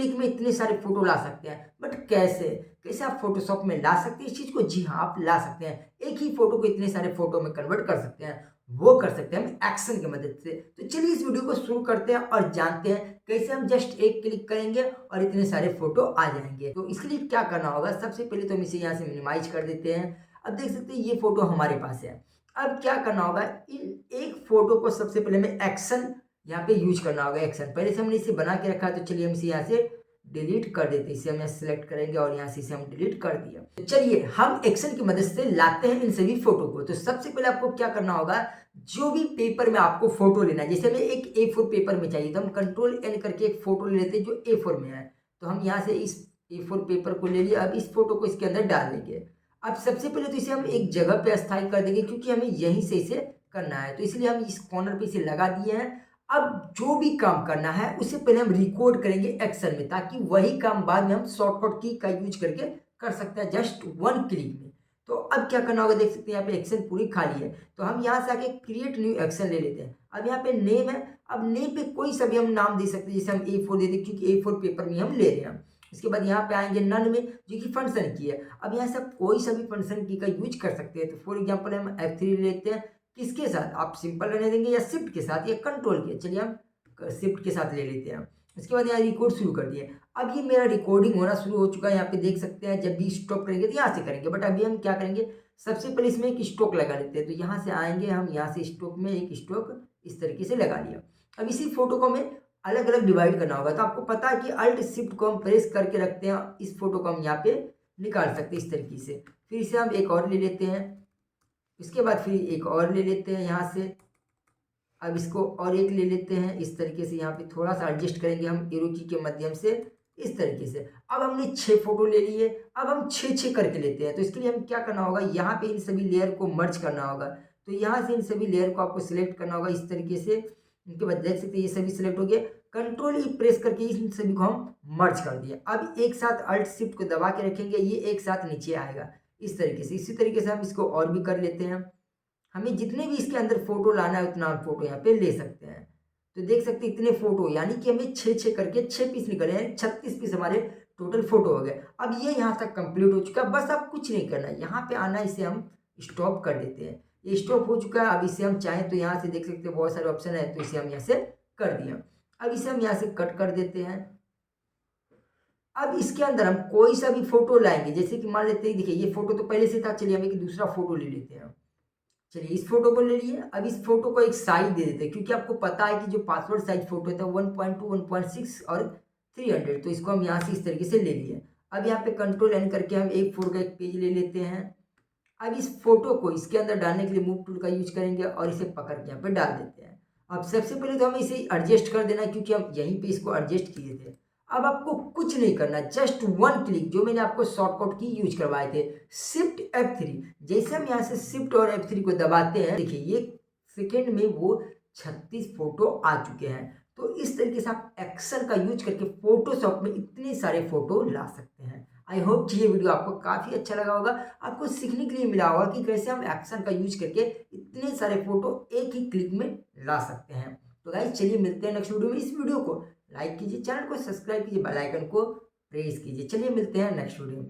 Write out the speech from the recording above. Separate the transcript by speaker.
Speaker 1: Click में इतने सारे फोटो ला सकते हैं। बट कैसे कैसे आप फोटोशॉप में ला सकते हैं इस चीज़ को? जी हाँ, आप ला सकते हैं। एक ही फोटो को इतने सारे फोटो में कन्वर्ट कर सकते हैं। वो कर सकते हैं हम एक्शन की मदद से। तो चलिए इस वीडियो को शुरू करते हैं और जानते हैं कैसे हम जस्ट एक क्लिक करेंगे और इतने सारे फोटो आ जाएंगे। तो इसके लिए क्या करना होगा, सबसे पहले तो हम इसे यहाँ से मिनिमाइज कर देते हैं। अब देख सकते हैं ये फोटो हमारे पास है। अब क्या करना होगा, इन एक फोटो को सबसे पहले हमें एक्शन यहाँ पे यूज करना होगा। एक्शन पहले से हमने इसे बना के रखा है, तो चलिए हम इसे यहाँ से डिलीट कर देते हैं। इसे हम यहाँ सिलेक्ट करेंगे और यहाँ से इसे हम डिलीट कर दिया। तो चलिए हम एक्शन की मदद से लाते हैं इन सभी फोटो को। तो सबसे पहले आपको क्या करना होगा, जो भी पेपर में आपको फोटो लेना है, जैसे हमें एक A4 पेपर में चाहिए, तो हम Ctrl+N करके एक फोटो ले लेते हैं जो A4 में है। तो हम यहाँ से इस A4 पेपर को ले लिया। अब इस फोटो को इसके अंदर डाल देंगे। अब सबसे पहले तो इसे हम एक जगह पे अस्थायी कर देंगे, क्योंकि हमें यहीं से इसे करना है। तो इसलिए हम इस कॉर्नर पे इसे लगा दिए हैं। अब जो भी काम करना है उसे पहले हम रिकॉर्ड करेंगे एक्सेल में, ताकि वही काम बाद में हम शॉर्टकट की का यूज करके कर सकते हैं जस्ट वन क्लिक में। तो अब क्या करना होगा, देख सकते हैं यहाँ पे एक्सेल पूरी खाली है। तो हम यहाँ से आके क्रिएट न्यू एक्सेल ले लेते हैं। अब यहाँ पे नेम है। अब नेम पे कोई सा भी हम नाम दे सकते हैं, जैसे हम A4 दे दें, क्योंकि A4 पेपर में हम ले रहे हैं। इसके बाद यहाँ पे आएंगे नन में, जो कि फंक्शन की है। अब यहाँ से आप कोई सा भी फंक्शन की का यूज कर सकते हैं। तो फॉर एग्जाम्पल हम F3 लेते हैं। किसके साथ, आप सिंपल रहने देंगे या शिफ्ट के साथ या कंट्रोल के? चलिए हम शिफ्ट के साथ ले लेते हैं। इसके बाद यहाँ रिकॉर्ड शुरू कर दिए। अब ये मेरा रिकॉर्डिंग होना शुरू हो चुका है। यहाँ पे देख सकते हैं जब भी स्टॉप करेंगे तो यहाँ से करेंगे, बट अभी हम क्या करेंगे, सबसे पहले इसमें एक स्ट्रोक लगा लेते हैं। तो यहाँ से आएंगे हम, यहाँ से स्ट्रोक में एक स्ट्रोक इस तरीके से लगा लिया। अब इसी फोटो को हमें अलग अलग डिवाइड करना होगा। तो आपको पता है कि अल्ट शिफ्ट को हम प्रेस करके रखते हैं, इस फोटो को हम यहाँ पे निकाल सकते हैं इस तरीके से। फिर इसे हम एक और ले लेते हैं। इसके बाद फिर एक और ले लेते हैं यहाँ से। अब इसको और एक ले लेते हैं इस तरीके से। यहाँ पे थोड़ा सा एडजस्ट करेंगे हम एरो की के माध्यम से इस तरीके से। अब हमने 6 फोटो ले लिए। अब हम 6 करके लेते हैं। तो इसके लिए हम क्या करना होगा, यहाँ पे इन सभी लेयर को मर्ज करना होगा। तो यहाँ से इन सभी लेयर को आपको सिलेक्ट करना होगा इस तरीके से। इनके बाद देख सकते हैं ये सभी सिलेक्ट हो गए। Ctrl+E प्रेस करके इन सभी को हम मर्ज कर दिए। अब एक साथ अल्ट शिफ्ट को दबा के रखेंगे, ये एक साथ नीचे आएगा इस तरीके से। इसी तरीके से हम इसको और भी कर लेते हैं। हमें जितने भी इसके अंदर फोटो लाना है उतना हम फोटो यहाँ पे ले सकते हैं। तो देख सकते हैं इतने फोटो, यानी कि हमें 6 करके 6 पीस निकले हैं। 36 पीस हमारे टोटल फोटो हो गए। अब ये यहाँ तक कंप्लीट हो चुका है। बस अब कुछ नहीं करना है, यहाँ पे आना, इसे हम स्टॉप कर देते हैं। ये स्टॉप हो चुका है। अब इसे हम चाहें तो यहाँ से देख सकते हैं बहुत सारे ऑप्शन है, तो इसे हम यहाँ से कर दिया। अब इसे हम यहाँ से कट कर देते हैं। अब इसके अंदर हम कोई सा भी फोटो लाएंगे, जैसे कि मान लेते हैं, देखिए ये फोटो तो पहले से था। चलिए हम एक दूसरा फोटो ले लेते हैं। चलिए इस फोटो को ले लिए। अब इस फोटो को एक साइज दे देते हैं, क्योंकि आपको पता है कि जो पासवर्ड साइज फोटो था 1.2, 1.6 और 300। तो इसको हम यहाँ से इस तरीके से ले लिए। अब यहाँ पे Ctrl+N करके हम एक फोटो का एक पेज ले लेते हैं। अब इस फोटो को इसके अंदर डालने के लिए मूव टूल का यूज करेंगे और इसे पकड़ के यहाँ पे डाल देते हैं। अब सबसे पहले तो हमें इसे एडजस्ट कर देना है, क्योंकि हम यहीं पे इसको एडजस्ट किए थे। अब आपको कुछ नहीं करना, जस्ट वन क्लिक, जो मैंने आपको शॉर्टकट की यूज करवाए थे, शिफ्ट F3। जैसे हम यहाँ से शिफ्ट और F3 को दबाते हैं, देखिए ये सेकेंड में वो 36 फोटो आ चुके हैं। तो इस तरीके से आप एक्सेल का यूज करके फोटोशॉप में इतने सारे फोटो ला सकते हैं। आई होप कि ये वीडियो आपको काफ़ी अच्छा लगा होगा, आपको सीखने के लिए मिला होगा कि कैसे हम एक्शन का यूज करके इतने सारे फोटो एक ही क्लिक में ला सकते हैं। तो गाइस चलिए मिलते हैं नेक्स्ट वीडियो में। इस वीडियो को लाइक कीजिए, चैनल को सब्सक्राइब कीजिए, बेल आइकन को प्रेस कीजिए। चलिए मिलते हैं नेक्स्ट वीडियो में।